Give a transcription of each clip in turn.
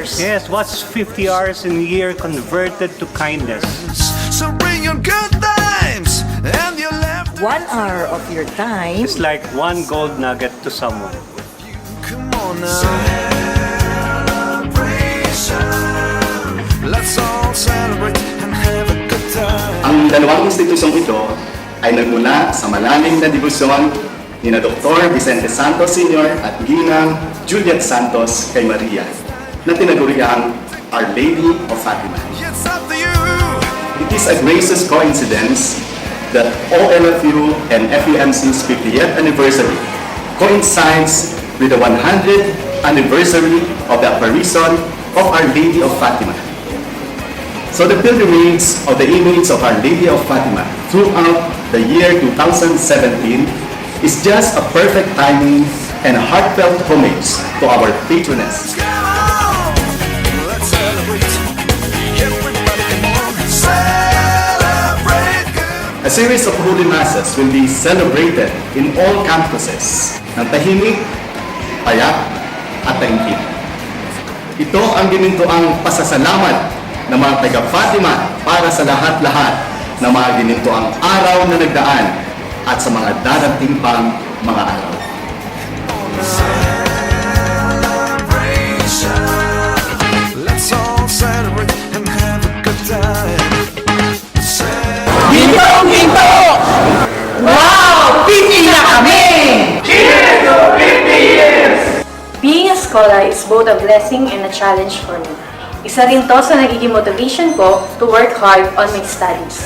hours. Yes, what's 50 hours in a year converted to kindness? So bring your good times and your left. 1 hour of your time. It's like one gold nugget to someone. Come on now. Celebration. Let's all celebrate and have a good time. Ang dalawang institusyong ito ay nagmula sa malalim na debosyon ni na Dr. Vicente Santos Sr. at Ginang Juliet Santos kay Maria na tinaguriang Our Lady of Fatima. It's up to you. It is a gracious coincidence that OLFU and FEMC's 50th anniversary coincides with the 100th anniversary of the apparition of Our Lady of Fatima. So the pilgrimage of the image of Our Lady of Fatima throughout the year 2017 is just a perfect timing and a heartfelt homage to our patroness. Come on. Let's celebrate. Everybody come on. Celebrate good. A series of holy masses will be celebrated in all campuses ng tahimik, payak, at taimtim. Ito ang ginintuang pasasalamat ng mga taga-Fatima para sa lahat-lahat ng mga ginintuang araw na nagdaan at sa mga darating pang mga araw. Celebration. Let's all celebrate and have a good time. Ginto! Wow! 50 na kami! Being a scholar is both a blessing and a challenge for me. Isa rin to sa nagiging motivation ko to work hard on my studies.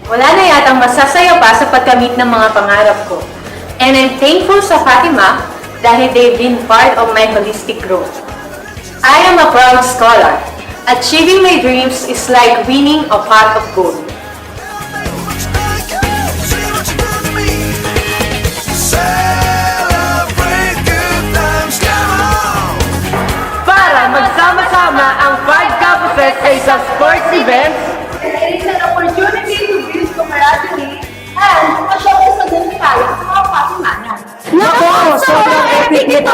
Wala na yatang masasaya pa sa pagkamit ng mga pangarap ko. And I'm thankful sa Fatima dahil they've been part of my holistic growth. I am a proud scholar. Achieving my dreams is like winning a pot of gold. See what you done to me. Celebrate good times. Come on. Para magsama-sama ang 5 campuses sa isang sports event, It is an opportunity to build camaraderie and ma-showcase na din tayo sa mga Fatimanan. nako, sobrang epic nito!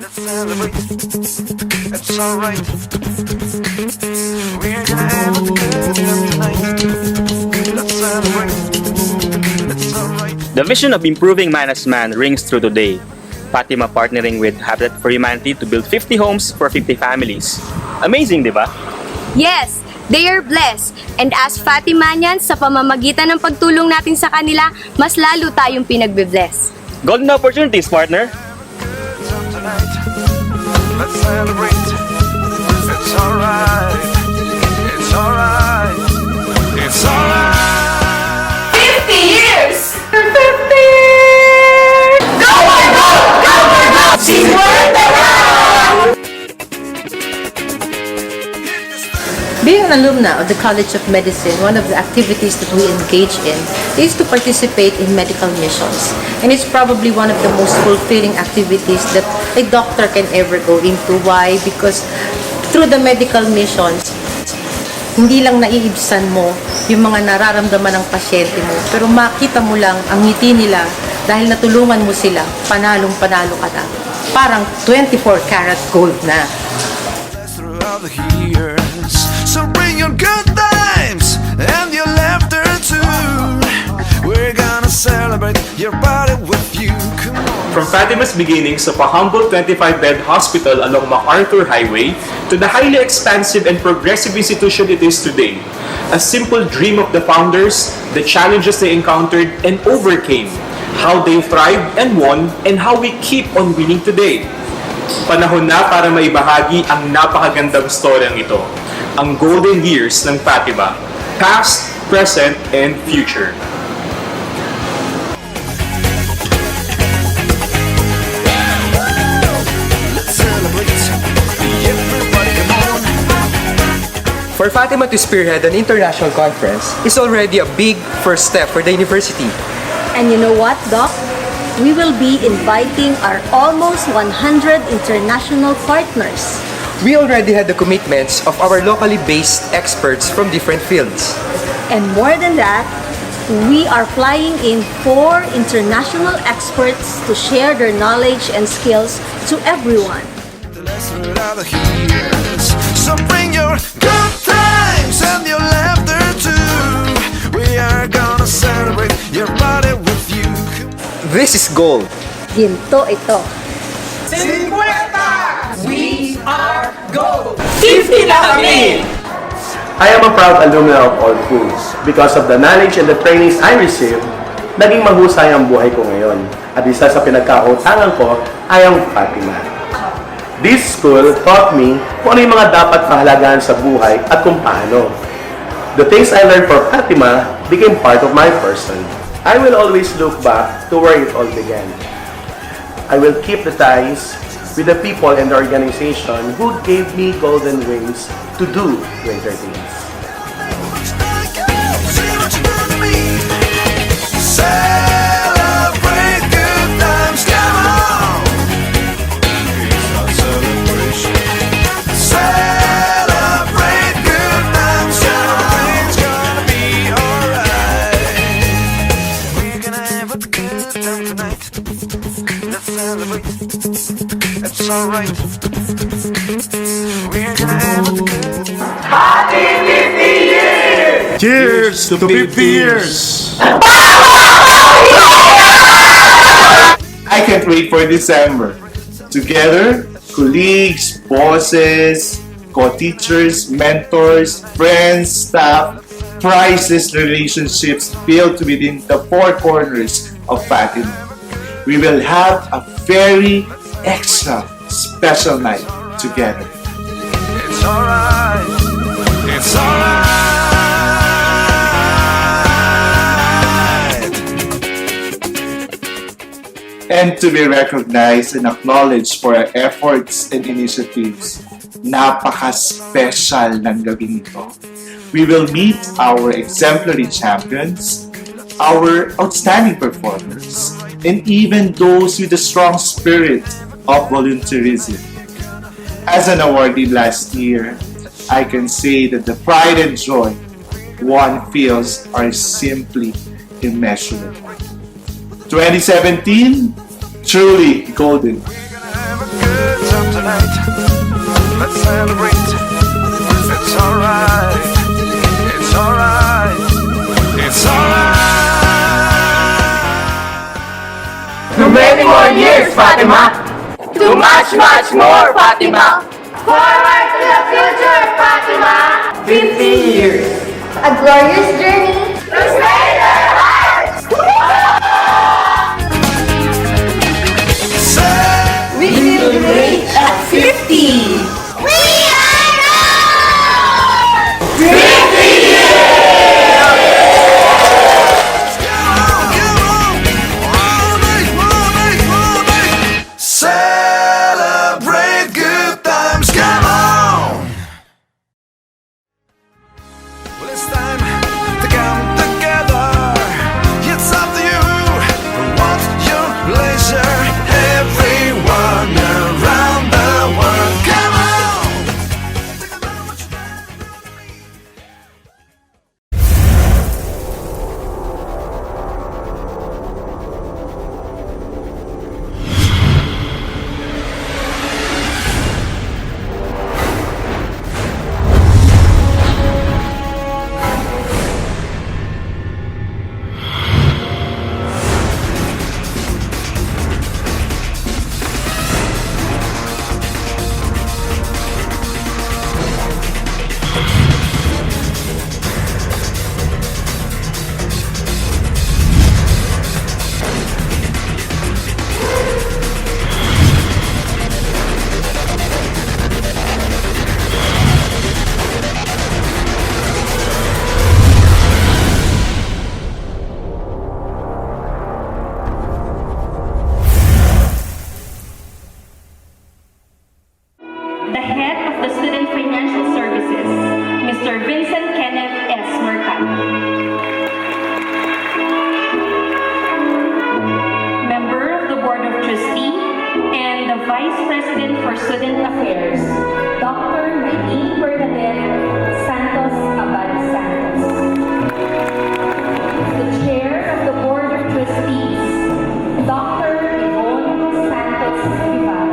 Let's celebrate. It's alright. We're gonna have a good time tonight. Let's celebrate. It's alright. The vision of improving man as man rings true today. Fatima partnering with Habitat for Humanity to build 50 homes for 50 families. Amazing, di ba? Yes, they are blessed. And as Fatimanians, sa pamamagitan ng pagtulong natin sa kanila, mas lalo tayong pinagbe-bless. Golden opportunities, partner! Tonight. Let's celebrate. It's alright. It's alright. It's alright. 50 years! 50! She's worth the ride! Being an alumna of the College of Medicine, one of the activities that we engage in is to participate in medical missions. And it's probably one of the most fulfilling activities that a doctor can ever go into. Why? Because through the medical missions, hindi lang naiibsan mo yung mga nararamdaman ng pasyente mo, pero makita mo lang ang ngiti nila dahil natulungan mo sila, panalong-panalo ka na. Parang 24 karat gold na. Throughout the years, so bring your good times and your laughter too. We're gonna celebrate your body with you. Come on. From Fatima's beginnings of a humble 25-bed hospital along MacArthur Highway to the highly expansive and progressive institution it is today, a simple dream of the founders, the challenges they encountered and overcame, how they thrived and won, and how we keep on winning today. Panahon na para maibahagi ang napakagandang storyang ito, ang golden years ng Fatima, past, present, and future. Let's celebrate. Everybody come on. For Fatima to spearhead an international conference is already a big first step for the university. And you know what, Doc? We will be inviting our almost 100 international partners. We already had the commitments of our locally based experts from different fields. And more than that, we are flying in 4 international experts to share their knowledge and skills to everyone. Let's throughout the years. So bring your good times and your laughter too. We are gonna celebrate your body with you. This is gold. Ginto ito. 50 na kami! I am a proud alumna of all schools. Because of the knowledge and the trainings I received, naging mahusay ang buhay ko ngayon. At isa sa pinagkautangan ko ay ang Fatima. This school taught me kung ano yung mga dapat pahalagahan sa buhay at kung paano. The things I learned from Fatima became part of my person. I will always look back to where it all began. I will keep the ties with the people and the organization who gave me golden wings to do greater things. Celebrate good times, come on! It's our celebration. Celebrate good times, everything's gonna be alright. We're gonna have a good time tonight. Let's celebrate. It's alright. We're gonna have a good time. Happy 50 years! Cheers to 50 years! I can't wait for December. Together, colleagues, bosses, co-teachers, mentors, friends, staff, priceless relationships built within the four corners of Fatima. We will have a very extra special night together. It's alright. It's alright. And to be recognized and acknowledged for our efforts and initiatives. Napaka-special ng gabing ito. We will meet our exemplary champions, our outstanding performers, and even those with a strong spirit of volunteerism. As an awardee last year, I can say that the pride and joy one feels are simply immeasurable. 2017, truly golden. We're gonna have a good time tonight. Let's celebrate. It's alright. It's alright. It's alright. To many more years, Fatima! To much, much more, Fatima! Forward to the future, Fatima! 50 years! A glorious journey to save their hearts! We will reach at 50! We are gold! 50 Celebrate good times, come on! Well, it's time to come together. It's up to you. What's your pleasure? Everyone around the world, come on! The head of the Student Financial Services, Mr. Vincent Kenneth S. Mercado. Member of the Board of Trustees and the Vice President for Student Affairs, Dr. Nadine Bernadette Santos Abad Santos. The Chair of the Board of Trustees, Dr. Yvonne Santos Rivera.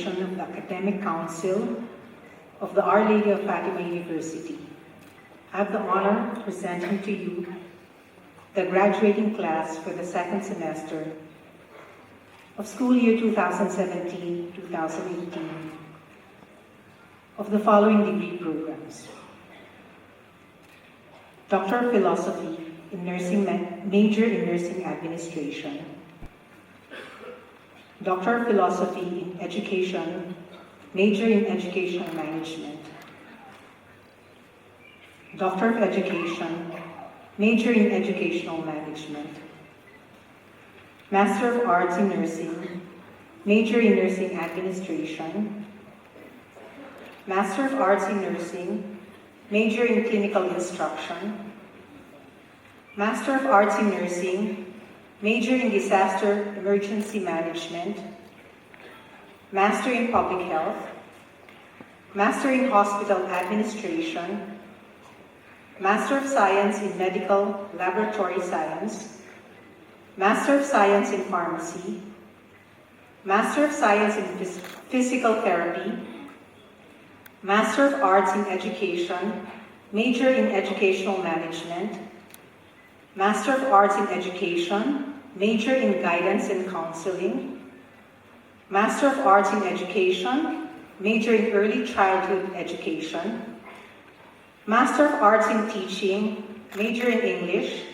recommendation of the Academic Council of the Our Lady of Fatima University, I have the honor of presenting to you the graduating class for the second semester of school year 2017-2018 of the following degree programs. Doctor of Philosophy in Nursing, major in Nursing Administration. Doctor of Philosophy in Education, major in Educational Management. Doctor of Education, major in Educational Management. Master of Arts in Nursing, major in Nursing Administration. Master of Arts in Nursing, major in Clinical Instruction. Master of Arts in Nursing, major in Disaster Emergency Management. Master in Public Health. Master in Hospital Administration. Master of Science in Medical Laboratory Science. Master of Science in Pharmacy. Master of Science in Physical Therapy. Master of Arts in Education, major in Educational Management. Master of Arts in Education, major in Guidance and Counseling. Master of Arts in Education, major in Early Childhood Education. Master of Arts in Teaching, major in English.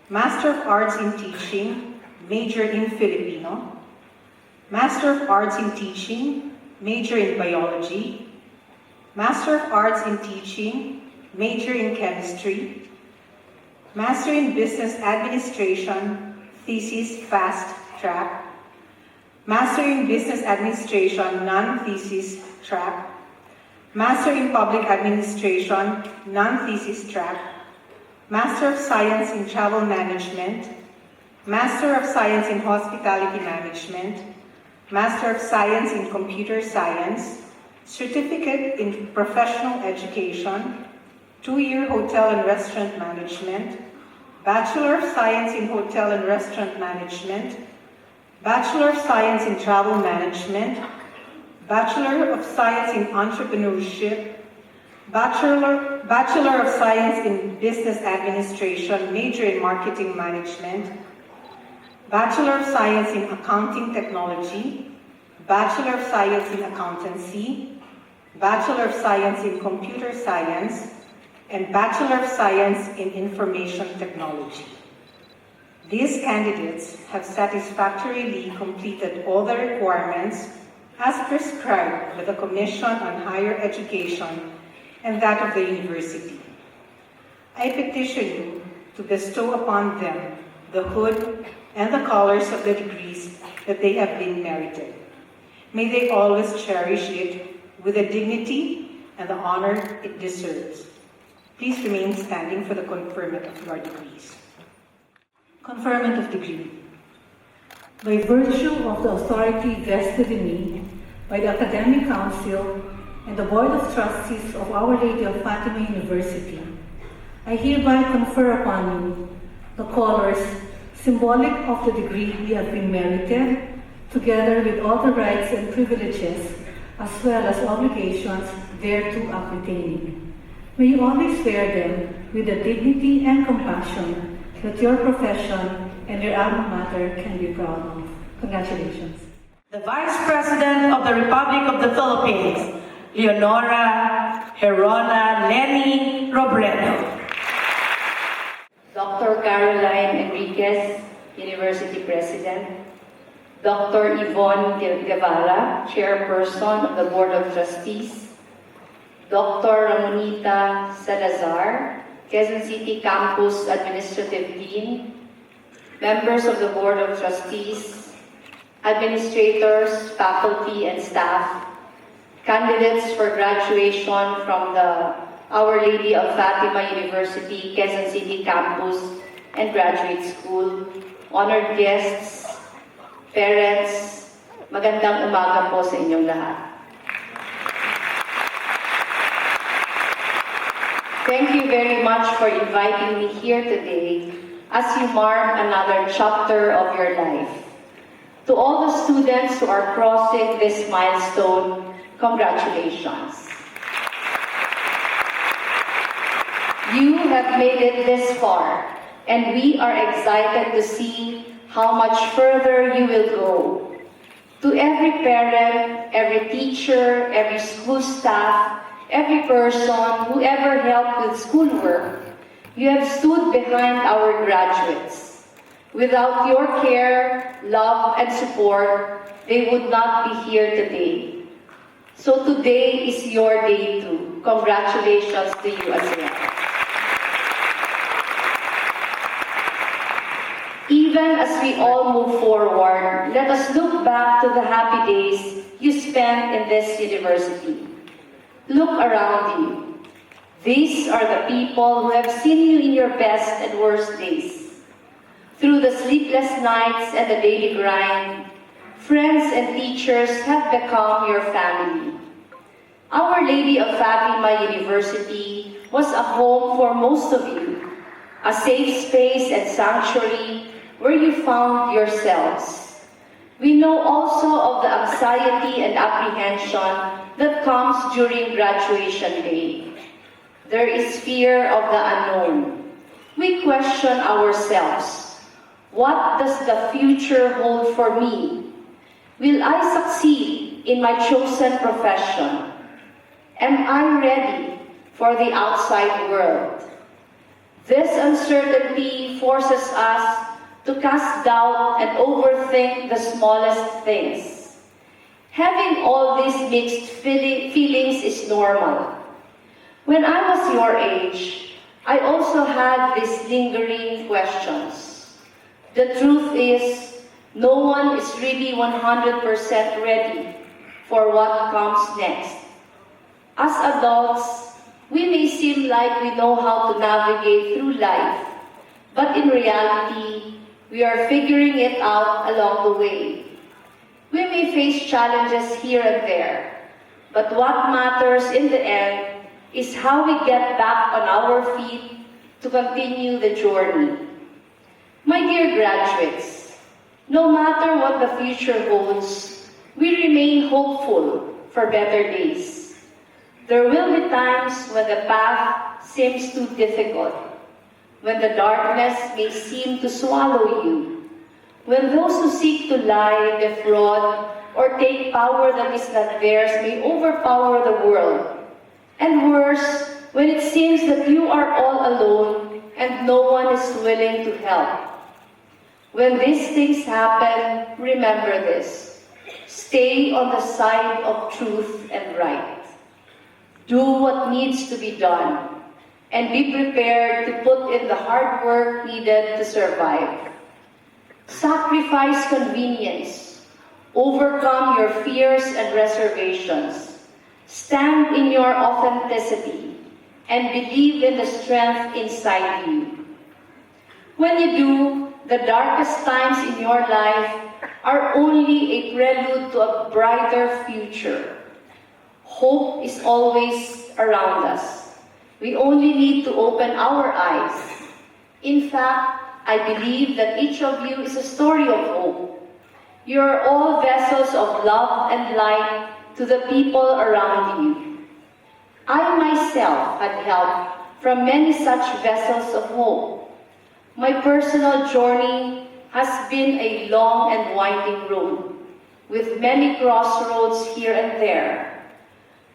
Master of Arts in Teaching, major in Filipino. Master of Arts in Teaching, major in Biology. Master of Arts in Teaching, major in Chemistry. Master in Business Administration, thesis fast track. Master in Business Administration, non-thesis track. Master in Public Administration, non-thesis track. Master of Science in Travel Management. Master of Science in Hospitality Management. Master of Science in Computer Science. Certificate in Professional Education. 2-year Hotel and Restaurant Management. Bachelor of Science in Hotel and Restaurant Management. Bachelor of Science in Travel Management. Bachelor of Science in Entrepreneurship. Bachelor of Science in Business Administration, major in Marketing Management. Bachelor of Science in Accounting Technology. Bachelor of Science in Accountancy. Bachelor of Science in Computer Science. And Bachelor of Science in Information Technology. These candidates have satisfactorily completed all the requirements as prescribed by the Commission on Higher Education and that of the university. I petition you to bestow upon them the hood and the colors of the degrees that they have been merited. May they always cherish it with the dignity and the honor it deserves. Please remain standing for the conferment of your degrees. Conferment of degree. By virtue of the authority vested in me by the Academic Council and the Board of Trustees of Our Lady of Fatima University, I hereby confer upon you the colors symbolic of the degree we have been merited, together with all the rights and privileges as well as obligations thereto appertaining. May you always wear them with the dignity and compassion that your profession and your alma mater can be proud of. Congratulations. The Vice President of the Republic of the Philippines, Leonora Herona Lenny Robredo. Dr. Caroline Enriquez, University President. Dr. Yvonne Guevara, Chairperson of the Board of Trustees. Dr. Ramonita Salazar, Quezon City Campus Administrative Dean. Members of the Board of Trustees, administrators, faculty, and staff, candidates for graduation from the Our Lady of Fatima University, Quezon City Campus and Graduate School, honored guests, parents, magandang umaga po sa inyong lahat. Thank you very much for inviting me here today as you mark another chapter of your life. To all the students who are crossing this milestone, congratulations. You have made it this far, and we are excited to see how much further you will go. To every parent, every teacher, every school staff, every person who ever helped with schoolwork, you have stood behind our graduates. Without your care, love, and support, they would not be here today. So today is your day too. Congratulations to you as well. Even as we all move forward, let us look back to the happy days you spent in this university. Look around you. These are the people who have seen you in your best and worst days. Through the sleepless nights and the daily grind, friends and teachers have become your family. Our Lady of Fatima University was a home for most of you, a safe space and sanctuary where you found yourselves. We know also of the anxiety and apprehension that comes during graduation day. There is fear of the unknown. We question ourselves. What does the future hold for me? Will I succeed in my chosen profession? Am I ready for the outside world? This uncertainty forces us to cast doubt and overthink the smallest things. Having all these mixed feelings is normal. When I was your age, I also had these lingering questions. The truth is, no one is really 100% ready for what comes next. As adults, we may seem like we know how to navigate through life, but in reality, we are figuring it out along the way. We may face challenges here and there, but what matters in the end is how we get back on our feet to continue the journey. My dear graduates, no matter what the future holds, we remain hopeful for better days. There will be times when the path seems too difficult, when the darkness may seem to swallow you, when those who seek to lie, defraud, or take power that is not theirs may overpower the world, and worse, when it seems that you are all alone and no one is willing to help. When these things happen, remember this: stay on the side of truth and right. Do what needs to be done, and be prepared to put in the hard work needed to survive. Sacrifice convenience. Overcome your fears and reservations. Stand in your authenticity and believe in the strength inside you. When you do, the darkest times in your life are only a prelude to a brighter future. Hope is always around us. We only need to open our eyes. In fact, I believe that each of you is a story of hope. You are all vessels of love and light to the people around you. I myself had help from many such vessels of hope. My personal journey has been a long and winding road, with many crossroads here and there.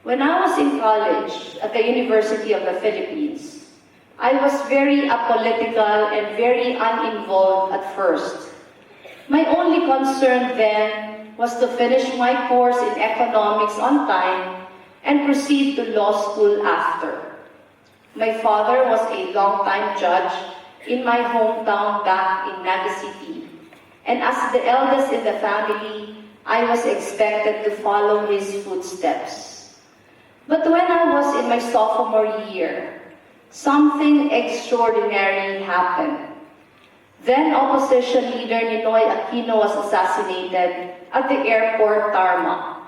When I was in college at the University of the Philippines, I was very apolitical and very uninvolved at first. My only concern then was to finish my course in economics on time and proceed to law school after. My father was a longtime judge in my hometown back in Naga City, and as the eldest in the family, I was expected to follow his footsteps. But when I was in my sophomore year, something extraordinary happened. Then opposition leader Ninoy Aquino was assassinated at the airport tarmac.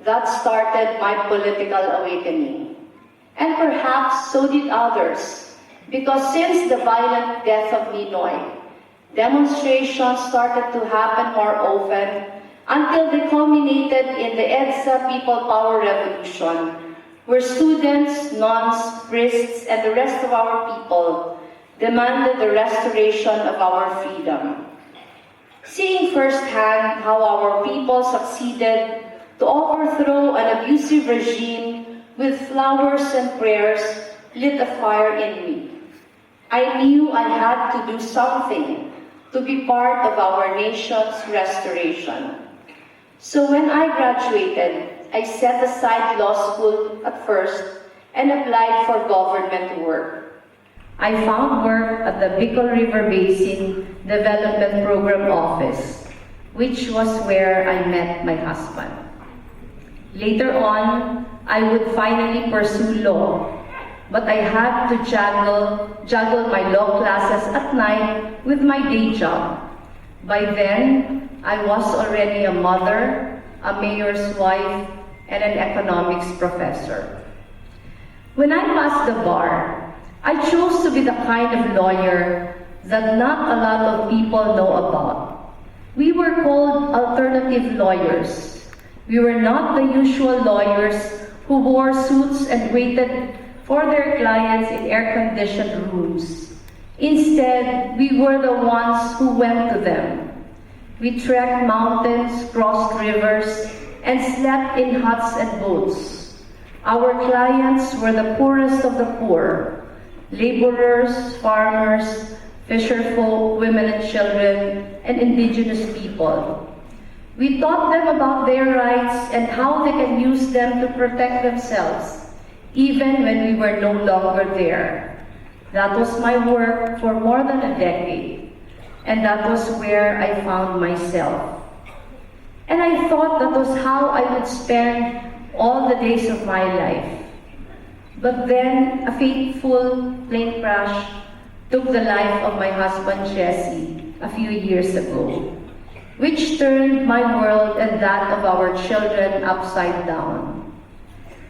That started my political awakening. And perhaps so did others, because since the violent death of Ninoy, Demonstrations started to happen more often until they culminated in the EDSA People Power Revolution, where students, nuns, priests, and the rest of our people demanded the restoration of our freedom. Seeing firsthand how our people succeeded to overthrow an abusive regime with flowers and prayers lit a fire in me. I knew I had to do something to be part of our nation's restoration. So when I graduated, I set aside law school at first and applied for government work. I found work at the Bicol River Basin Development Program Office, which was where I met my husband. Later on, I would finally pursue law, but I had to juggle my law classes at night with my day job. By then, I was already a mother, a mayor's wife, and an economics professor. When I passed the bar, I chose to be the kind of lawyer that not a lot of people know about. We were called alternative lawyers. We were not the usual lawyers who wore suits and waited for their clients in air-conditioned rooms. Instead, we were the ones who went to them. We trekked mountains, crossed rivers, and slept in huts and boats. Our clients were the poorest of the poor, laborers, farmers, fisherfolk, women and children, and indigenous people. We taught them about their rights and how they can use them to protect themselves, even when we were no longer there. That was my work for more than a decade, and that was where I found myself. And I thought that was how I would spend all the days of my life. But then a fateful plane crash took the life of my husband Jesse a few years ago, which turned my world and that of our children upside down.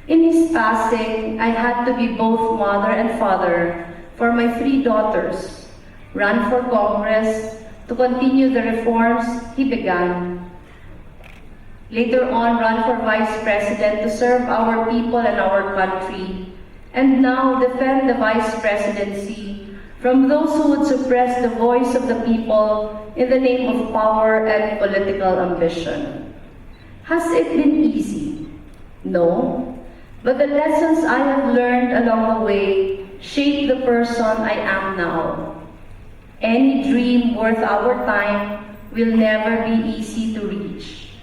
In his passing, I had to be both mother and father for my 3 daughters, run for Congress to continue the reforms he began, later on run for vice president to serve our people and our country, and now defend the vice presidency from those who would suppress the voice of the people in the name of power and political ambition. Has it been easy? No. But the lessons I have learned along the way shape the person I am now. Any dream worth our time will never be easy to reach.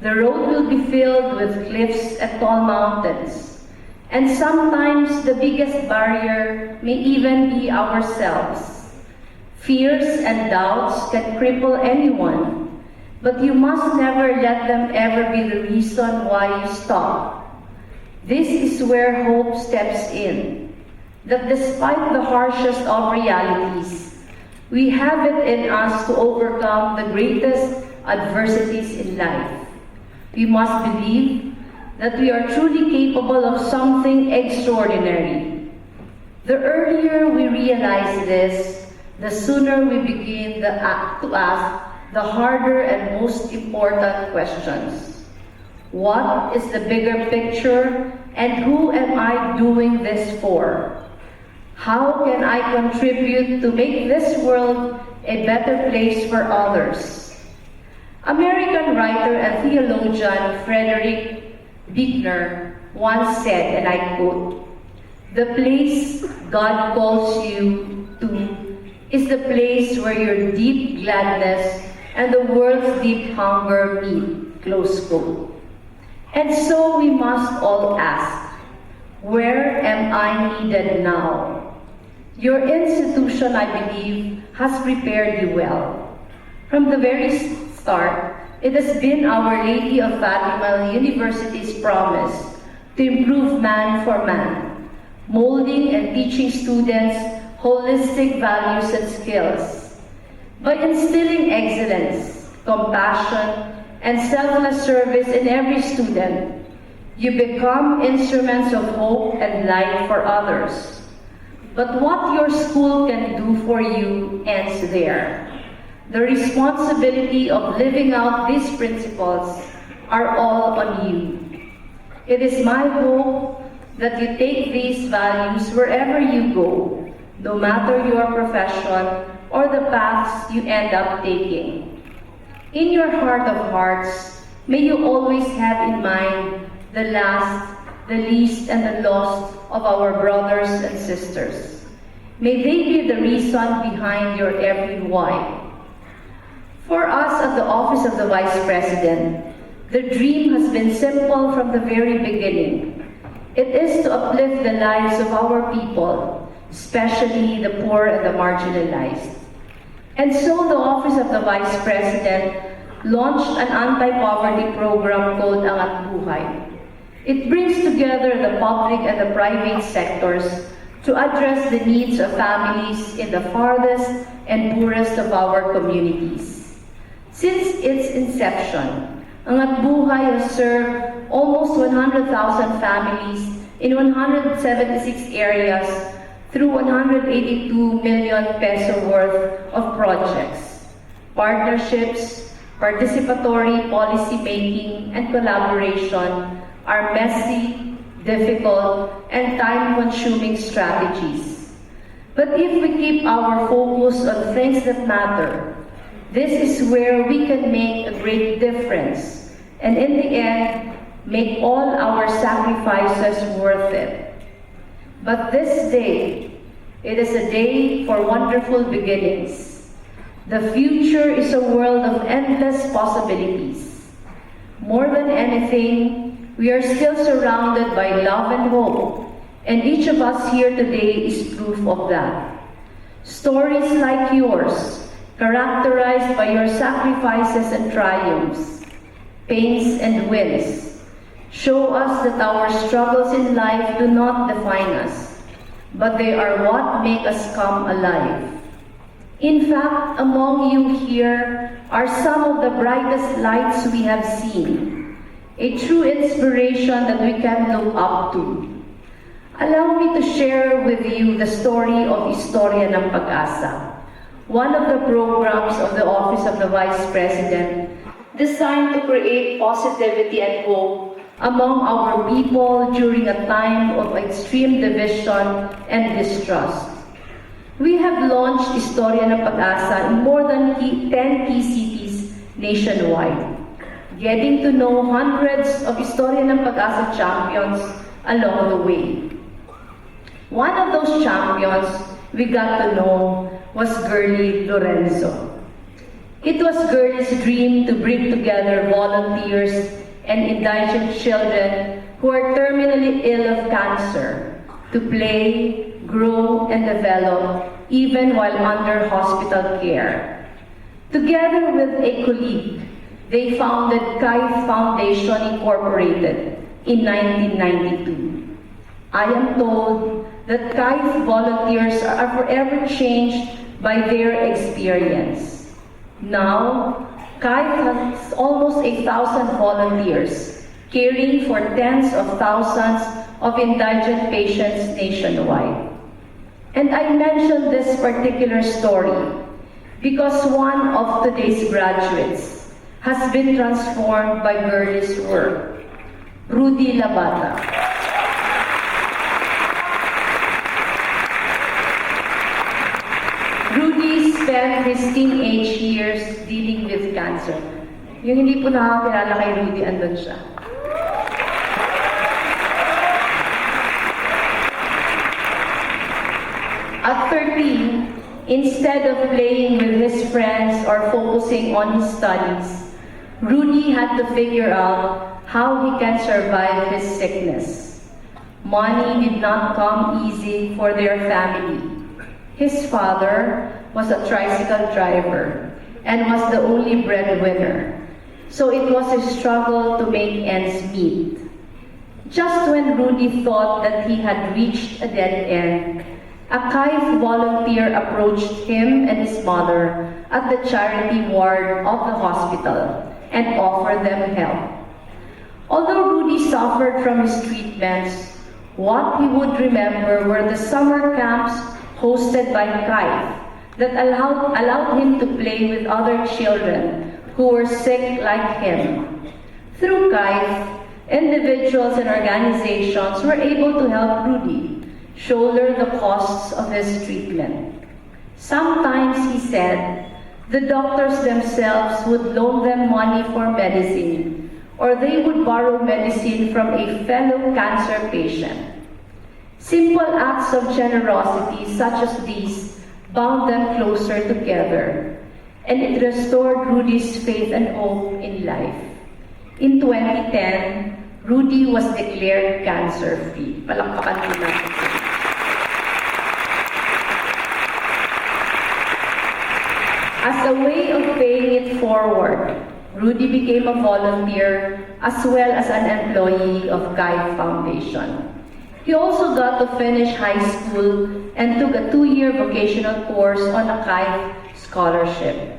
The road will be filled with cliffs and tall mountains, and sometimes the biggest barrier may even be ourselves. Fears and doubts can cripple anyone, but you must never let them ever be the reason why you stop. This is where hope steps in, that despite the harshest of realities, we have it in us to overcome the greatest adversities in life. We must believe that we are truly capable of something extraordinary. The earlier we realize this, the sooner we begin to ask the harder and most important questions. What is the bigger picture, and who am I doing this for? How can I contribute to make this world a better place for others? American writer and theologian Frederick Buechner once said, and I quote, "The place God calls you to is the place where your deep gladness and the world's deep hunger meet," close quote. And so we must all ask, where am I needed now? Your institution, I believe, has prepared you well. From the very start, it has been Our Lady of Fatima University's promise to improve man for man, molding and teaching students holistic values and skills. By instilling excellence, compassion, and selfless service in every student, you become instruments of hope and light for others. But what your school can do for you ends there. The responsibility of living out these principles are all on you. It is my hope that you take these values wherever you go, no matter your profession or the paths you end up taking. In your heart of hearts, may you always have in mind the last, the least, and the lost of our brothers and sisters. May they be the reason behind your every why. For us at the Office of the Vice President, the dream has been simple from the very beginning. It is to uplift the lives of our people, especially the poor and the marginalized. And so the Office of the Vice President launched an anti-poverty program called Angat Buhay. It brings together the public and the private sectors to address the needs of families in the farthest and poorest of our communities. Since its inception, Angat Buhay has served almost 100,000 families in 176 areas through 182 million peso worth of projects, partnerships, participatory policy making, and collaboration are messy, difficult, and time-consuming strategies. But if we keep our focus on things that matter, this is where we can make a great difference, and in the end, make all our sacrifices worth it. But this day, it is a day for wonderful beginnings. The future is a world of endless possibilities. More than anything, we are still surrounded by love and hope, and each of us here today is proof of that. Stories like yours, characterized by your sacrifices and triumphs, pains and wins, show us that our struggles in life do not define us, but they are what make us come alive. In fact, among you here are some of the brightest lights we have seen, a true inspiration that we can look up to. Allow me to share with you the story of Istorya ng Pag-asa, one of the programs of the Office of the Vice President designed to create positivity and hope among our people during a time of extreme division and distrust. We have launched Istorya ng Pag-asa in more than 10 key cities nationwide, getting to know hundreds of Istorya ng Pag-asa champions along the way. One of those champions we got to know was Girlie Lorenzo. It was Girlie's dream to bring together volunteers and indigent children who are terminally ill of cancer to play, grow, and develop even while under hospital care. Together with a colleague, they founded Kai Foundation Incorporated in 1992. I am told that Kai volunteers are forever changed by their experience. Now, Kai has almost 1,000 volunteers, caring for tens of thousands of indigent patients nationwide. And I mention this particular story because one of today's graduates has been transformed by Girlie's work, Rudy Labata. Rudy spent his teenage years dealing with cancer. Yung hindi po nakakilala kay Rudy, andun siya. At 13, instead of playing with his friends or focusing on his studies, Rudy had to figure out how he can survive his sickness. Money did not come easy for their family. His father was a tricycle driver and was the only breadwinner, so it was a struggle to make ends meet. Just when Rudy thought that he had reached a dead end, a Kai volunteer approached him and his mother at the charity ward of the hospital and offered them help. Although Rudy suffered from his treatments, what he would remember were the summer camps hosted by Kai that allowed him to play with other children who were sick like him. Through KAIF, individuals and organizations were able to help Rudy shoulder the costs of his treatment. Sometimes, he said, the doctors themselves would loan them money for medicine, or they would borrow medicine from a fellow cancer patient. Simple acts of generosity such as these bound them closer together, and it restored Rudy's faith and hope in life. In 2010, Rudy was declared cancer-free. Palakpakan po natin. As a way of paying it forward, Rudy became a volunteer as well as an employee of KAIF Foundation. He also got to finish high school and took a 2-year vocational course on a KAIF scholarship.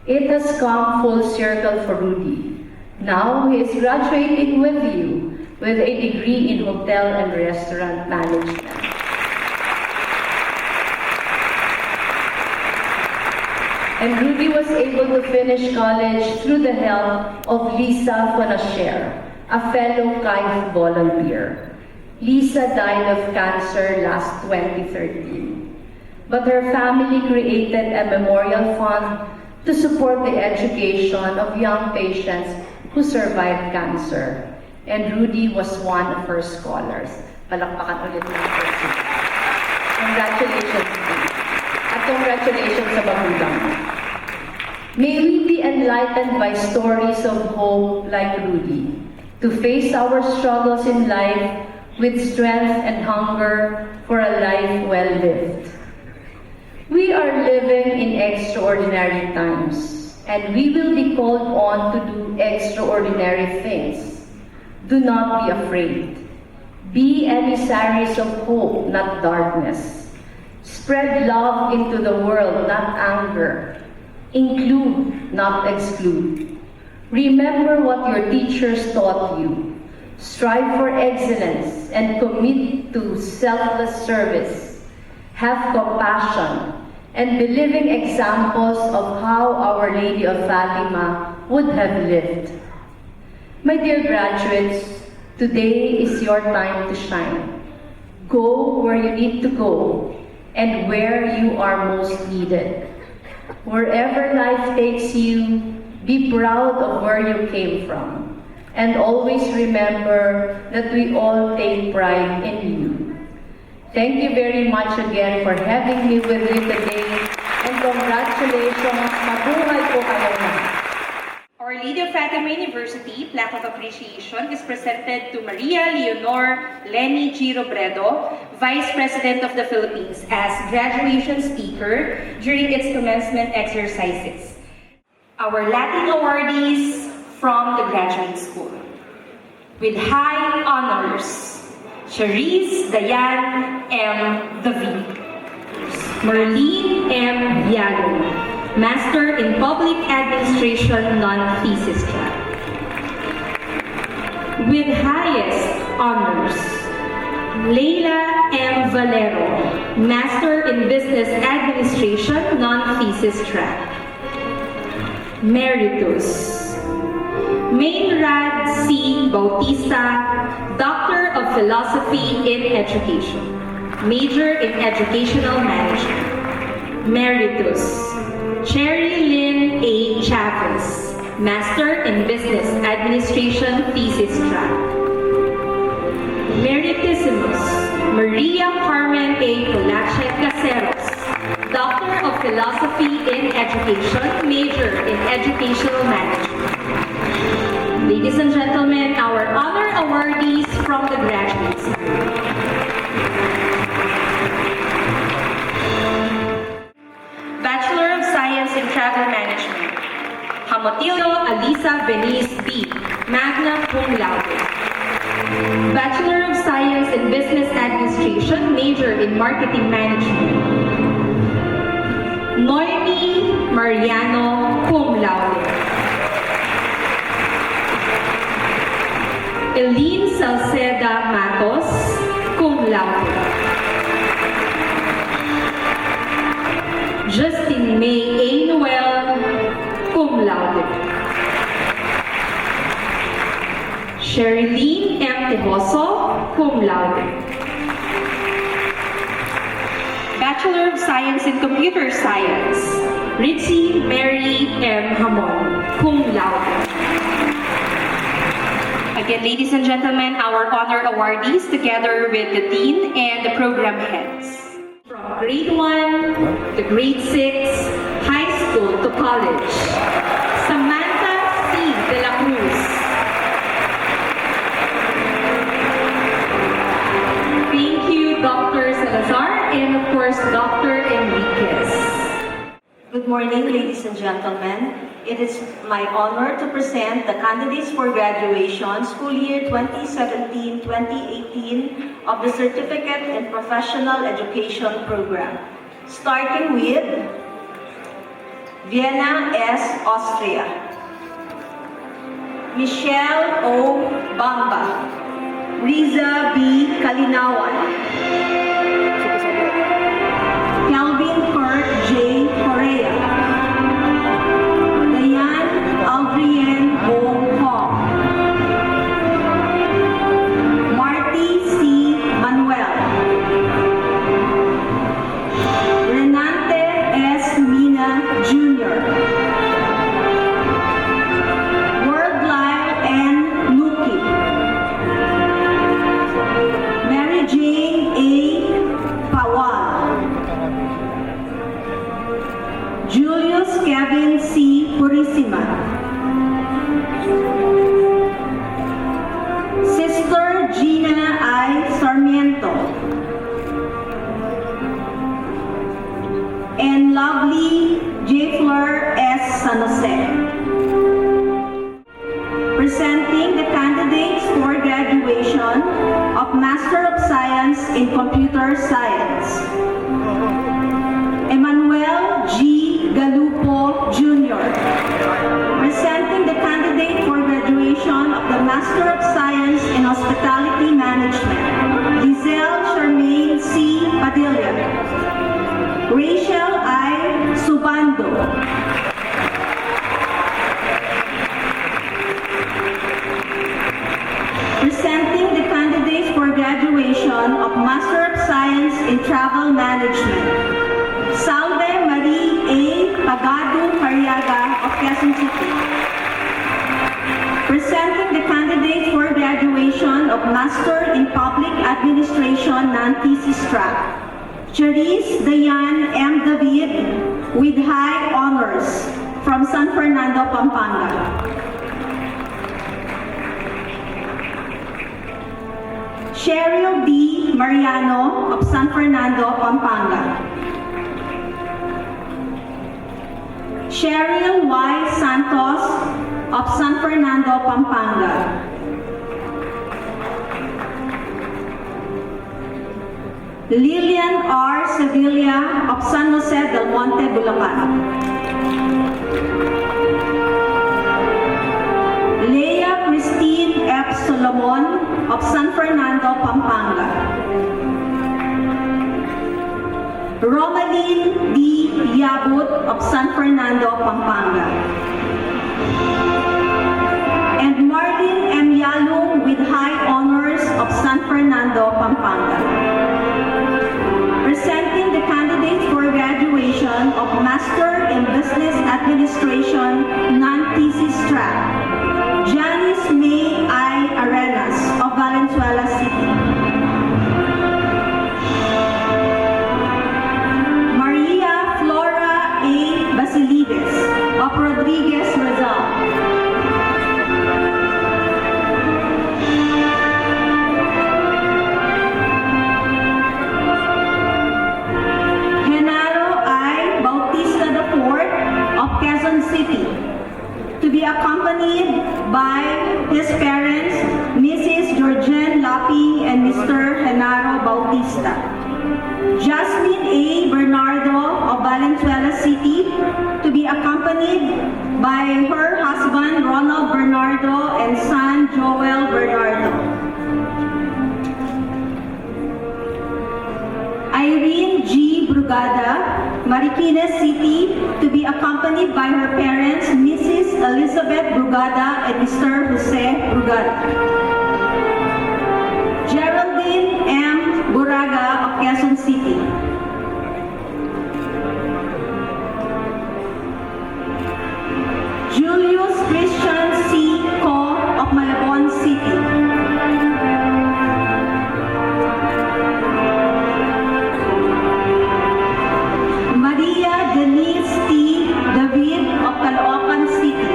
It has come full circle for Rudy. Now he is graduating with you with a degree in hotel and restaurant management. And Rudy was able to finish college through the help of Lisa Fonasher, a fellow KAIF volunteer. Lisa died of cancer last 2013, but her family created a memorial fund to support the education of young patients who survived cancer. And Rudy was one of her scholars. Palakpakan ulit natin. Congratulations, Rudy. At congratulations sa magulang. May we be enlightened by stories of hope like Rudy, to face our struggles in life with strength and hunger for a life well lived. We are living in extraordinary times, and we will be called on to do extraordinary things. Do not be afraid. Be emissaries of hope, not darkness. Spread love into the world, not anger. Include, not exclude. Remember what your teachers taught you. Strive for excellence and commit to selfless service. Have compassion and be living examples of how Our Lady of Fatima would have lived. My dear graduates, today is your time to shine. Go where you need to go and where you are most needed. Wherever life takes you, be proud of where you came from. And always remember that we all take pride in you. Thank you very much again for having me with you today. And congratulations, mabuhay po kayo na. Our Lady of Fatima University Plaque of Appreciation is presented to Maria Leonor Lenny G. Robredo, Vice President of the Philippines, as graduation speaker during its commencement exercises. Our Latin awardees from the graduate school. With high honors, Charisse Dayan M. David, Marlene M. Vialo, Master in Public Administration non-thesis track. With highest honors, Leila M. Valero, Master in Business Administration non-thesis track. Meritus, Mainrad C. Bautista, Doctor of Philosophy in Education, Major in Educational Management. Meritus, Cherry Lynn A. Chavez, Master in Business Administration thesis track. Meritissimus, Maria Carmen A. Colache Caceros, Doctor of Philosophy in Education, Major in Educational Management. Ladies and gentlemen, our honor awardees from the graduate school. Bachelor of Science in Travel Management, Hamotillo Alisa Venice B., magna cum laude. Bachelor of Science in Business Administration, major in Marketing Management, Noemi Mariano, cum laude. Eileen Salceda Matos, cum laude. Just Sherilyn M. Tiboso, cum laude. Bachelor of Science in Computer Science, Ritzy Mary M. Hamon, cum laude. Again, ladies and gentlemen, our honor awardees together with the Dean and the program heads. From grade 1 to grade 6, high school to college, Samantha C. De la Cruz. Thank you, Dr. Salazar, and of course, Dr. Enriquez. Good morning, ladies and gentlemen. It is my honor to present the candidates for graduation school year 2017-2018 of the Certificate in Professional Education Program, starting with Vienna S. Austria, Michelle O. Bamba, Riza B. Kalinawan, Calvin Kurt J. Correa, Diane Aldrienne Bong Hong, Marty C. Manuel, Renante S. Mina Jr., Wordlyle N. Nuki, Mary Jane A. Pawal, Julius Kevin C. Purisima, Sister Gina I. Sarmiento, and lovely J. Fleur S. San Jose. Presenting the candidates for graduation of Master of Science in Computer Science, Emmanuel G. Galupo Jr. Presenting the candidate for graduation of the Master of Science in Hospitality Management, Giselle Charmaine C. Padilla, Rachel I. Subando, presenting the candidates for graduation of Master of Science in Travel Management, Salve Marie A. Pagado Cariaga of Quezon City. Presenting the candidates for graduation of Master in Public Administration non-thesis track, Charisse Dayan M. David with high honors from San Fernando, Pampanga. Cheryl D. Mariano of San Fernando, Pampanga. Cheryl Y. Santos of San Fernando, Pampanga. Lilian R. Sevilla of San Jose del Monte, Bulacan. Leah Christine F. Solomon of San Fernando, Pampanga. Romaline D. Yabut of San Fernando, Pampanga. And Marlene M. Yalong with high honors of San Fernando, Pampanga. Presenting the candidates for graduation of Master in Business Administration non-thesis track, Janice May I. Arenas of Valenzuela City. Maria Flora A. Basilides of Rodriguez, Rizal. Genaro I. Bautista IV of Quezon City, to be accompanied by his parents, Mrs. Georgienne Lapi and Mr. Genaro Bautista. Jasmine A. Bernardo of Valenzuela City, to be accompanied by her husband Ronald Bernardo and son Joel Bernardo. Irene G. Brugada Brugada, Marikina City, to be accompanied by her parents, Mrs. Elizabeth Brugada and Mr. Jose Brugada. Geraldine M. Buraga of Quezon City. Julius Christian C. Co. of Malabon City. Maria Denise T. David of Caloocan City.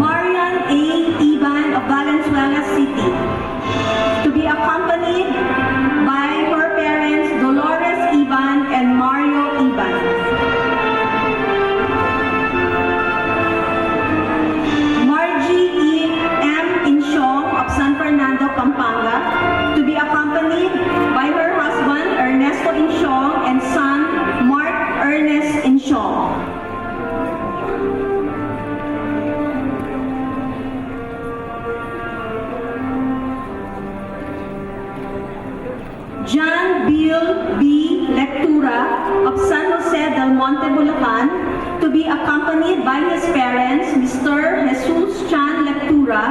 Marian A. Iban of Valenzuela City, to be accompanied by her parents Dolores Iban and Mario Iban. Margie E. M. Insyong of San Fernando, Pampanga, to be accompanied by her husband Ernesto Insyong and son Mark Ernest Insyong. John Bill B. Lectura of San Jose del Monte, Bulacan, to be accompanied by his parents, Mr. Jesus Chan Lectura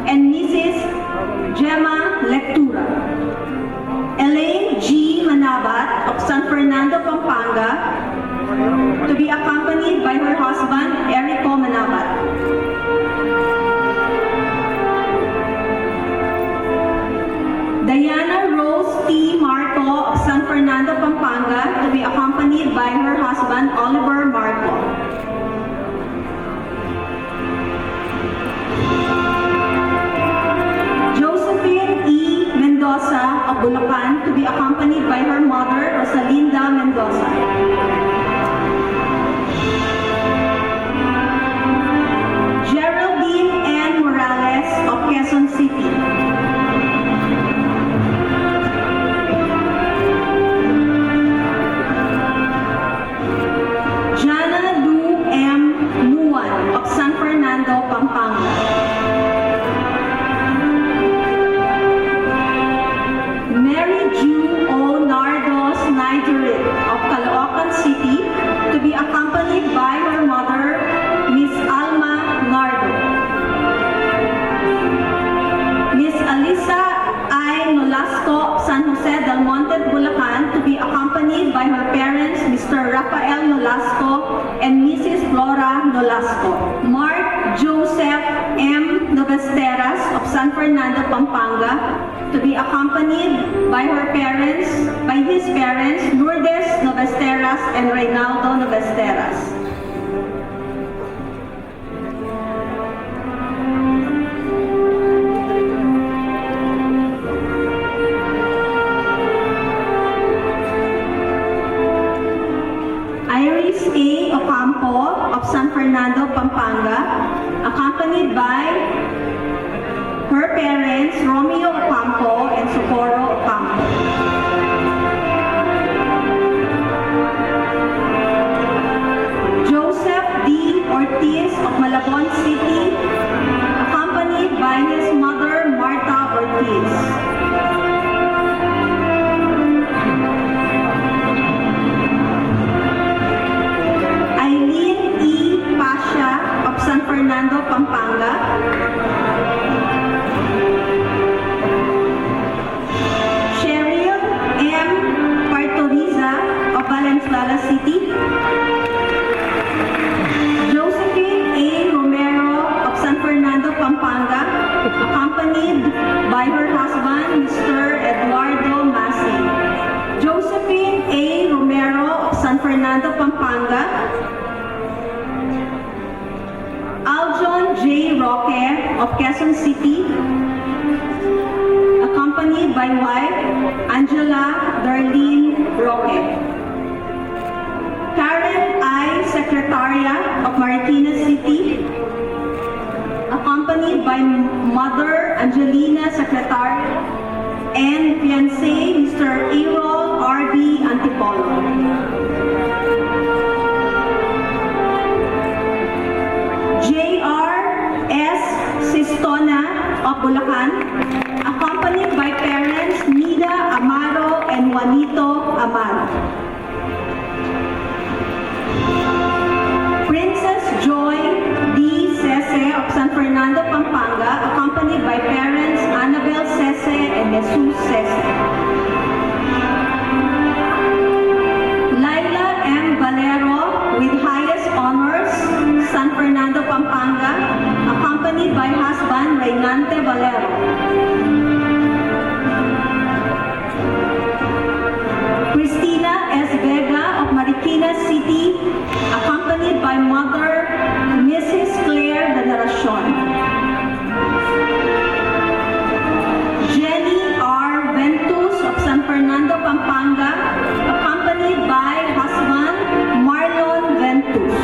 and Mrs. Gemma Lectura. Elaine G. Manabat of San Fernando, Pampanga, to be accompanied by her husband, Erico Manabat. Diana Rose T. Marco of San Fernando, Pampanga, to be accompanied by her husband, Oliver Marco. Josephine E. Mendoza of Bulacan, to be accompanied by her mother, Rosalinda Mendoza. Geraldine N. Morales of Quezon City. Jana Lu M. Muan of San Fernando, Pampanga. Mary Ju O. Nardos Nigerit of Caloocan City, to be accompanied by her mother, Miss Alma Nardo. Miss Alisa I. Nolasco of San Jose del Monte, Bulacan, to be accompanied by her parents, Mr. Rafael Nolasco and Mrs. Flora Nolasco. Mark Joseph M. Novesteras of San Fernando, Pampanga, to be accompanied by his parents, Lourdes Novesteras and Reynaldo Novesteras. Iris A. Ocampo of San Fernando, Pampanga, accompanied by her parents, Romeo Ocampo and Socorro Ocampo. Joseph D. Ortiz of Malabon City, accompanied by his mother, Marta Ortiz. Of San Fernando, Pampanga. Cheryl M. Partoriza of Valenzuela City. Josephine A. Romero of San Fernando, Pampanga, accompanied by her husband, Mr. Eduardo Masi. Josephine A. Romero of San Fernando, Pampanga. Aljon J. Roque of Quezon City, accompanied by wife Angela Darlene Roque. Karen I. Secretaria of Marikina City, accompanied by mother Angelina Secretaria and fiancé Mr. Errol R.B. Antipolo. J.R.S. Sistona of Bulacan, Juanito Amado. Princess Joy D. Sese of San Fernando, Pampanga, accompanied by parents Annabel Sese and Jesus Sese. Laila M. Valero with highest honors, San Fernando, Pampanga, accompanied by husband Reynante Valero. Cristina S. Vega of Marikina City, accompanied by mother Mrs. Claire Veneracion. Jenny R. Ventus of San Fernando, Pampanga, accompanied by husband Marlon Ventus.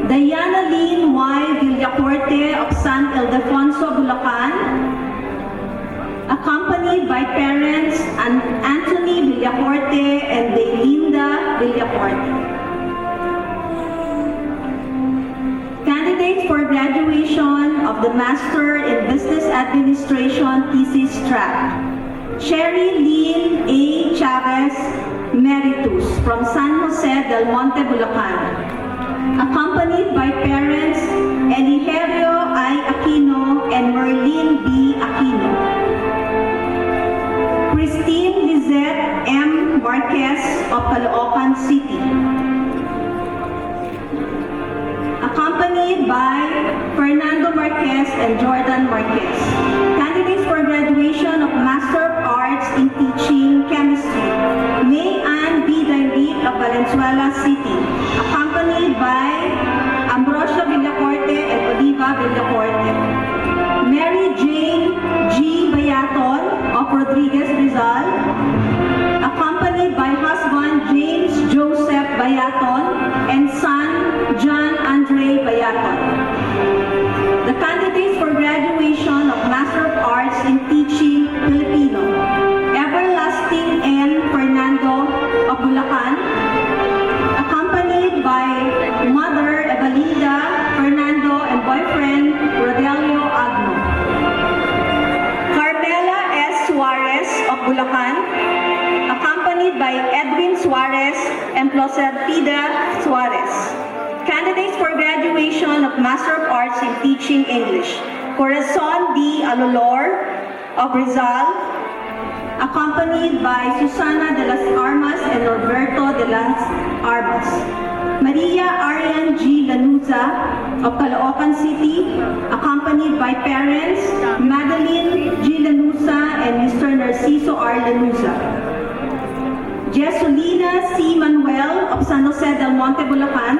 Diana Lynn Y. Villacorte of San Ildefonso, Bulacan, accompanied by parents Anthony Villacorte and Delinda Villacorte. Candidates for graduation of the Master in Business Administration thesis track. Sherry Lynn A. Chavez Meritus from San Jose del Monte, Bulacan, accompanied by parents Eligerio I. Aquino and Merlin B. Aquino. Christine Lizette M. Marquez of Caloocan City, accompanied by Fernando Marquez and Jordan Marquez. Candidates for graduation of Master of Arts in Teaching Chemistry. May Ann B. Dainrit of Valenzuela City, accompanied by Ambrosio Villacorte and Oliva Villacorte. Mary Jane G. Bayaton of Rodriguez Rizal, accompanied by husband James Joseph Bayaton and son John Andre Bayaton. The candidates for graduation of Master of Arts in Teaching Filipino. Everlasting N. Fernando of Bulacan, accompanied by mother Evalinda Fernando and boyfriend Rodelio Agno. Carmela S. Suarez of Bulacan, accompanied by Edwin Suarez and Ploserpida Suarez. Candidates for graduation of Master of Arts in Teaching English. Corazon D. Alolor of Rizal, accompanied by Susana de las Armas and Roberto de las Armas. Maria Arian G. Lanuza of Caloocan City, accompanied by parents Madeline G. Lanuza and Mr. Narciso R. Lanuza. Jesulina C. Manuel of San Jose del Monte, Bulacan,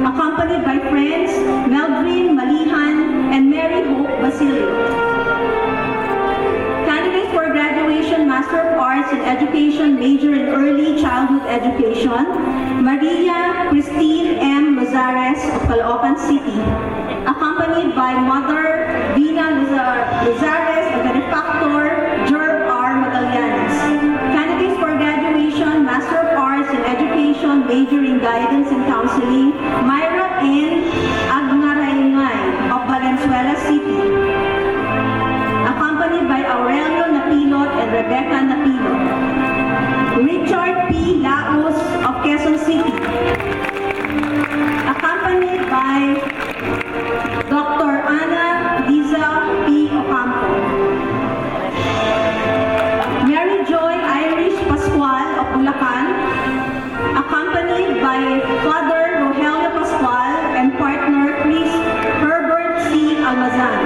accompanied by friends Meldrin Malihan and Mary Hope Basilio. Candidates for graduation Master of Arts in Education, major in Early Childhood Education, Maria Christine M. Lozares of Caloocan City, accompanied by mother Vina Lozares and benefactor Jerb R. Magallanes. Candidates for graduation Master of Arts in Education, major in Guidance and Counseling, Myra N. Agnaraingay of Valenzuela City, accompanied by Aurelio Napilot and Rebecca Napilot. Richard P. Laos of Quezon City, accompanied by Dr. Ana Liza P. Ocampo. Mary Joy Irish Pascual of Bulacan, accompanied by Father Rogelio Pascual and partner Chris Herbert C. Almazan.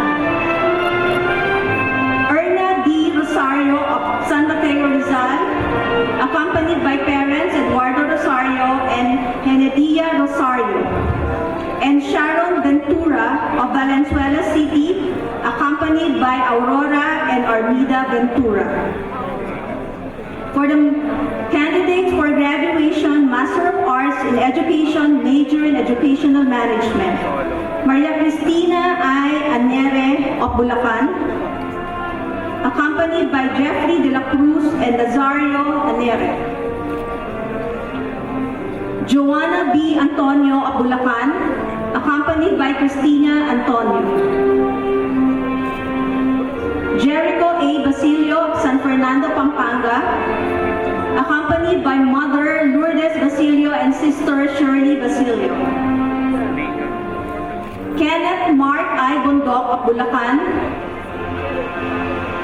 Erna D. Rosario of San Mateo Rizal, accompanied by parents Eduardo Rosario and Henedia Rosario. And Sharon Ventura of Valenzuela City, accompanied by Aurora and Armida Ventura. For the candidates for graduation Master of Arts in Education, major in Educational Management, Maria Cristina I. Anere of Bulacan, accompanied by Jeffrey de la Cruz and Nazario Anere. Joanna B. Antonio of Bulacan, accompanied by Cristina Antonio. Jericho A. Basilio of San Fernando, Pampanga, accompanied by Mother Lourdes Basilio and Sister Shirley Basilio. Kenneth Mark I. Bondok of Bulacan,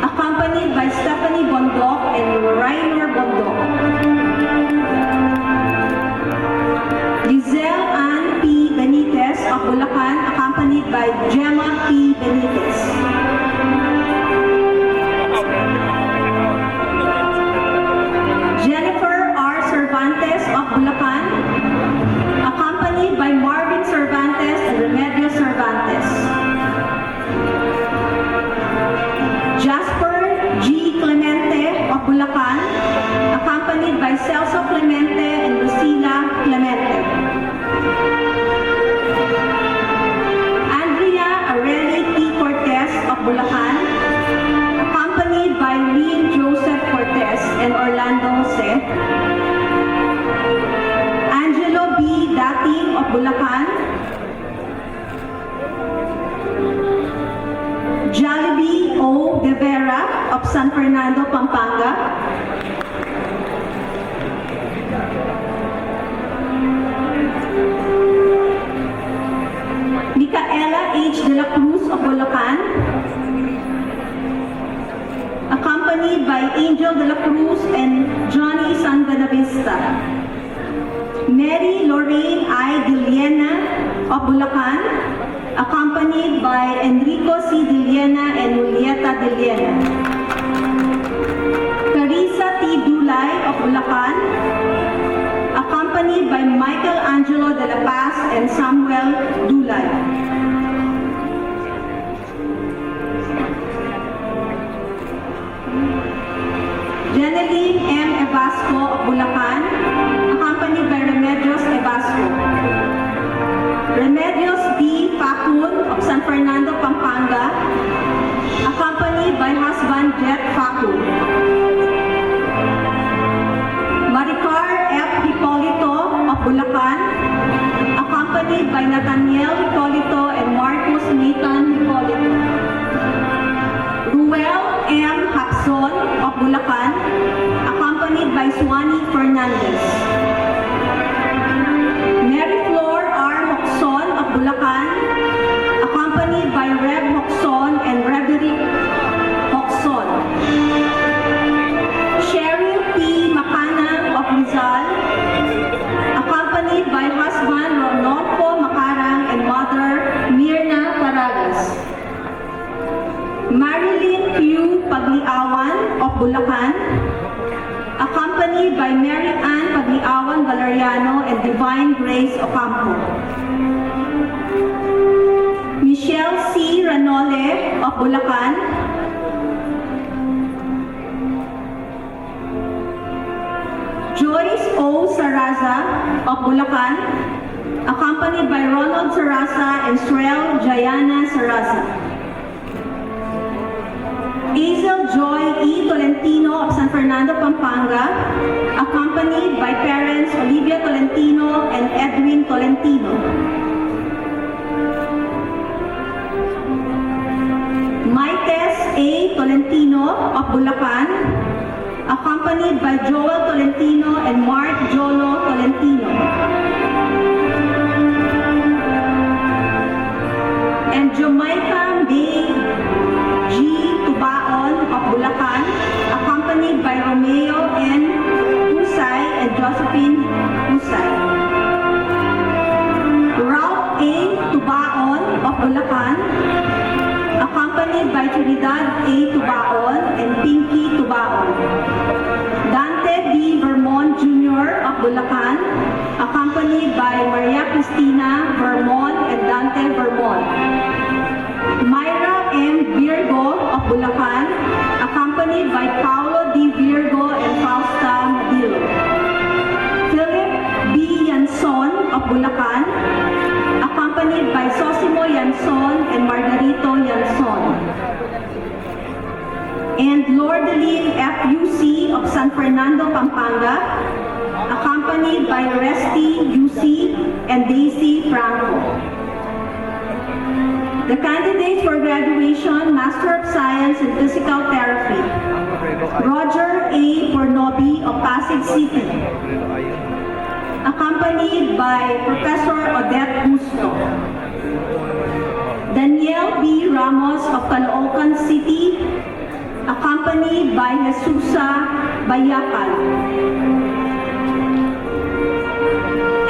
accompanied by Stephanie Bondok and Rainer Bondok. Giselle Ann P. Benitez of Bulacan, accompanied by Gemma P. Benitez. Jennifer R. Cervantes of Bulacan, accompanied by Marvin Cervantes and Remedios Cervantes. Jasper G. Clemente of Bulacan, accompanied by Celso Clemente and Lucila Clemente. Andrea Areli T. Cortez of Bulacan, accompanied by Lynn Joseph Cortez and Orlando Jose. Angelo B. Dating of Bulacan, Jollibee O. De Vera of San Fernando, Pampanga, Micaela H. De la Cruz of Bulacan, accompanied by Angel De La Cruz and Johnny San Benavista. Mary Lorraine I. Diliena of Bulacan, accompanied by Enrico C. Diliena and Julieta Diliena. Carissa T. Dulay of Bulacan, accompanied by Michael Angelo de la Paz and Samuel Dulay. Jeneline M. Evasco of Bulacan, accompanied by Remedios Evasco. Remedios D. Facun of San Fernando, Pampanga, accompanied by husband Jet Facun. Maricar F. Hipolito of Bulacan, accompanied by Nathaniel Hipolito and Marcus Nathan Hipolito. Ruel M. Hapson of Bulacan, accompanied by Suani Fernandez. Mary Flor R. Hoxon of Bulacan, accompanied by Reb Hoxon and Rederick Hoxon. Cheryl P. Macanang of Rizal, accompanied by husband Ronolfo Macarang and mother Mirna Paragas. Marilyn Q. Pagliawan of Bulacan, accompanied by Mary Ann Pagliawan Valeriano and Divine Grace Ocampo. Michelle C. Ranole of Bulacan, Joyce O. Saraza of Bulacan, accompanied by Ronald Saraza and Srel Jayana Saraza. Hazel Joy E. Tolentino of San Fernando, Pampanga, accompanied by parents Olivia Tolentino and Edwin Tolentino. Maites A. Tolentino of Bulacan, accompanied by Joel Tolentino and Mark Jolo Tolentino. And Jamaica May G. Tubaon of Bulacan, accompanied by Romeo N. Husay and Josephine Husay. Ralph A. Tubaon of Bulacan, accompanied by Trinidad A. Tubaon and Pinky Tubaon. Dante D. Vermont Jr. of Bulacan, accompanied by Maria Cristina Vermont and Dante Vermont. Myra M. Virgo of Bulacan, accompanied by Paulo D. Virgo and Fausta Madilo. Philip B. Yanson of Bulacan, accompanied by Sosimo Yanson and Margarito Yanson. And Lordeline F. UC of San Fernando, Pampanga, accompanied by Resty UC and Daisy Franco. The candidate Candidates for graduation, Master of Science in Physical Therapy. Roger A. Pornobi of Pasig City, accompanied by Professor Odette Busto. Daniel B. Ramos of Caloocan City, accompanied by Jesusa Bayacal.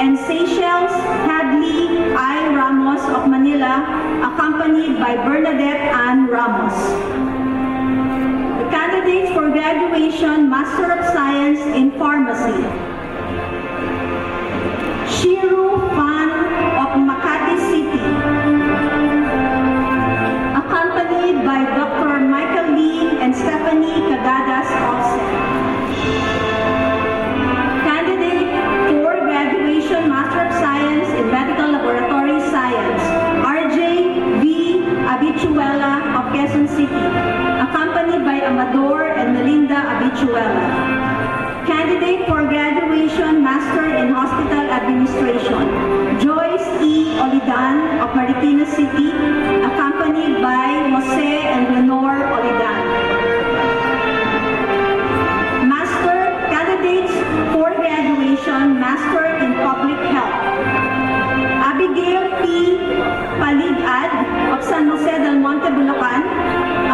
And Seychelles Hadley I. Ramos of Manila, accompanied by Bernadette Ann Ramos. The candidates for graduation, Master of Science in Pharmacy. Shiru Fan of Makati City, accompanied by Dr. Michael Lee and Stephanie Cagadas Offset. Candidate for graduation, Master of Science in Medical Laboratory Science, RJ V. Abichuela of Quezon City, accompanied by Amador and Melinda Abichuela. Candidate for graduation, Master in Hospital Administration, Joyce E. Olidan of Marikina City, accompanied by Jose and Lenore Olidan. Candidates for graduation, Master in Public Health, Abigail P. Paligad of San Jose del Monte, Bulacan,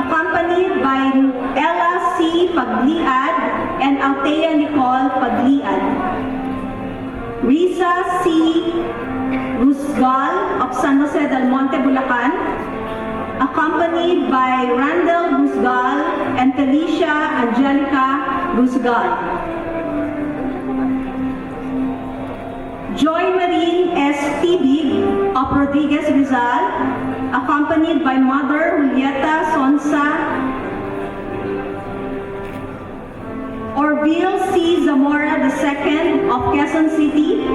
accompanied by Ella C. Pagliad and Althea Nicole Pagliad. Risa C. Rusgal of San Jose del Monte, Bulacan, accompanied by Randall Rusgal and Felicia Angelica Rusgal. Joy Marine S. Tibig of Rodriguez Rizal, accompanied by Mother Julieta Sonsa. Orville C. Zamora II of Quezon City,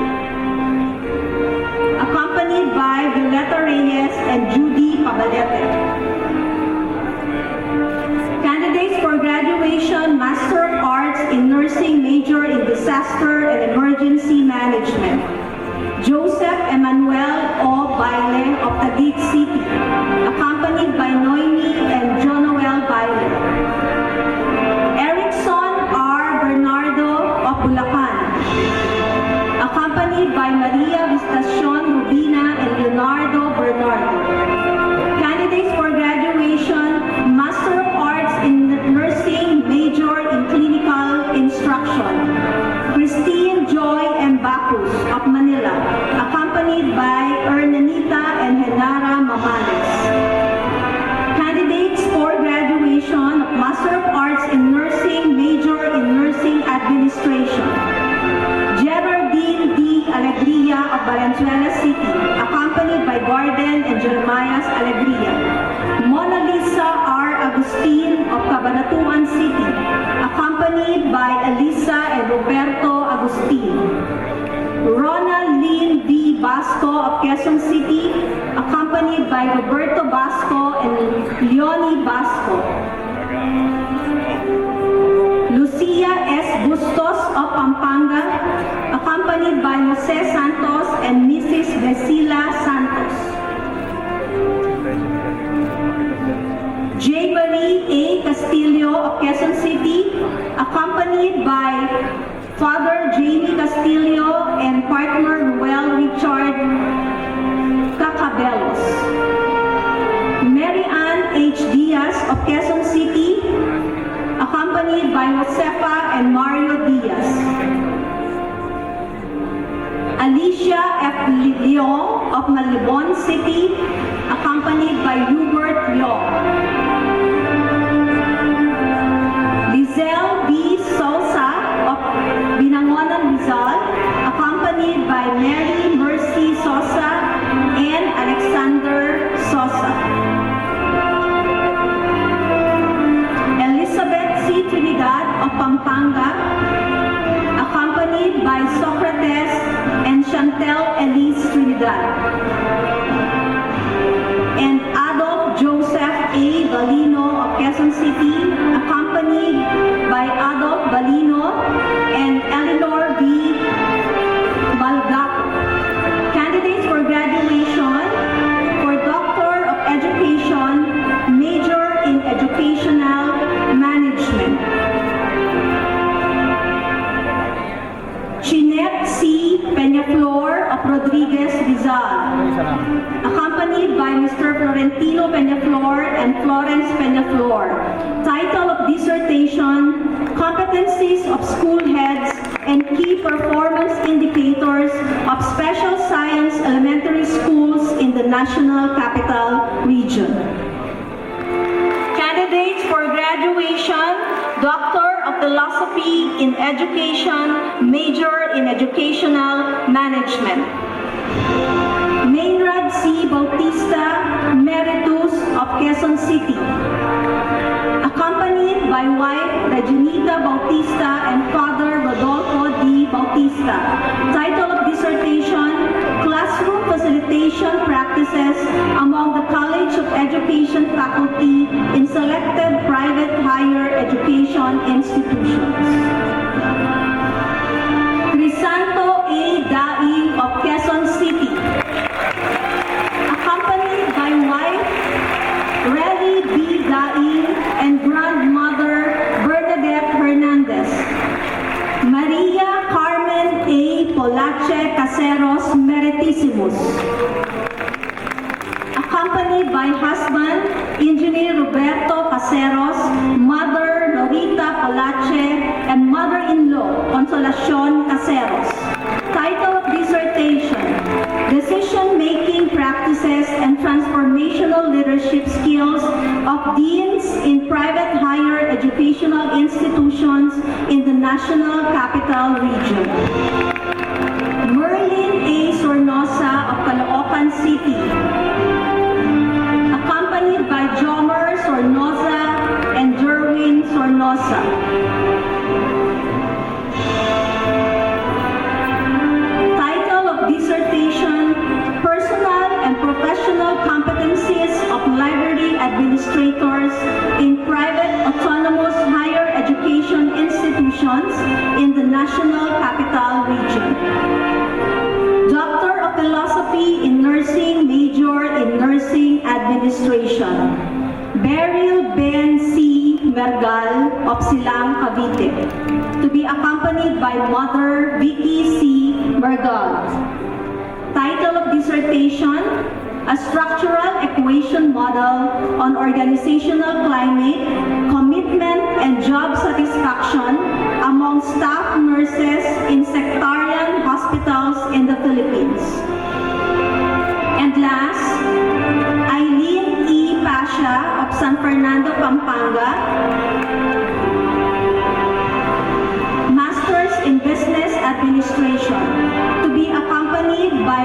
accompanied by Violeta Reyes and Judy Pabalete. Candidates for graduation, Master of Arts in Nursing, Major in Disaster and Emergency Management, Joseph Emmanuel O. Baile of Taguig City, accompanied by Noemi and Jonoel Baile. Erickson R. Bernardo of Bulacan, accompanied by Maria Vistacion Rubina and Leonardo Bernardo. Candidates for graduation, Master of Arts in Nursing, Major in Clinical Instruction, Christine Joy M. Bacus of Manila, accompanied by Ernanita and Henara Mamales. Candidates for graduation of Master of Arts in Nursing, Major in Nursing Administration, Geraldine D. Alegria of Valenzuela City, accompanied by Gordon and Jeremias Alegria. Mona Lisa R. Agustin of Cabanatuan City, accompanied by Elisa and Roberto Agustin. Ronald Lynn D. Basco of Quezon City, accompanied by Roberto Basco and Leonie Basco. Lucia S. Bustos of Pampanga, accompanied by Jose Santos and Mrs. Vesila Santos. J. Marie A. Castillo of Quezon City, accompanied by Father Jamie Castillo and partner Ruel Richard Cacabelos. Mary Ann H. Diaz of Quezon City, accompanied by Josefa and Mario Diaz. Alicia F. Leong of Malibon City, accompanied by Hubert Leong. Lizelle B. Sosa of Binangonan Rizal, accompanied by Mary Mercy Sosa and Alexander Sosa. Elizabeth C. Trinidad of Pampanga, accompanied by Socrates and Chantel Elise Trinidad. And Adolf Joseph A. Balino of Quezon City, accompanied by Adolf Balino and Eleanor B. Malgaco. Candidates for graduation, for Doctor of Education, Rodriguez Rizal, accompanied by Mr. Florentino Peñaflor and Florence Peñaflor. Title of dissertation, Competencies of School Heads and Key Performance Indicators of Special Science Elementary Schools in the National Capital Region. Candidates for graduation, Doctor of Philosophy in Education, major in Educational Management. Maynard C. Bautista, Emeritus of Quezon City, accompanied by wife Reginita Bautista and father Rodolfo D. Bautista. Title of dissertation, Classroom Facilitation Practices among the College of Education faculty in selected private higher education institutions. Crisanto A. Daing of Quezon City, accompanied by wife Relly B. Daing and grandmother Bernadette Hernandez. Maria Carmen A. Polache Caseros Meritissimus, accompanied by husband Engineer Roberto Caseros, mother Lorita Polache, and mother-in-law Consolacion Caseros. Title of dissertation, Decision-Making Practices and Transformational Leadership Skills of Deans in Private Higher Educational Institutions in the National Capital Region. Merlin A. Sornosa of Caloocan City, accompanied by Jomer Sornosa and Jerwin Sornosa. Dissertation, Personal and Professional Competencies of Library Administrators in Private Autonomous Higher Education Institutions in the National Capital Region. Doctor of Philosophy in Nursing, major in Nursing Administration. Beryl Ben C. Mergal of Silang, Cavite, to be accompanied by Mother Vicky C. Mergal. Title of dissertation, A Structural Equation Model on Organizational Climate, Commitment and Job Satisfaction among Staff Nurses in Sectarian Hospitals in the Philippines. And last, Eileen E. Pasha of San Fernando, Pampanga, Masters in Business Administration, to be accompanied by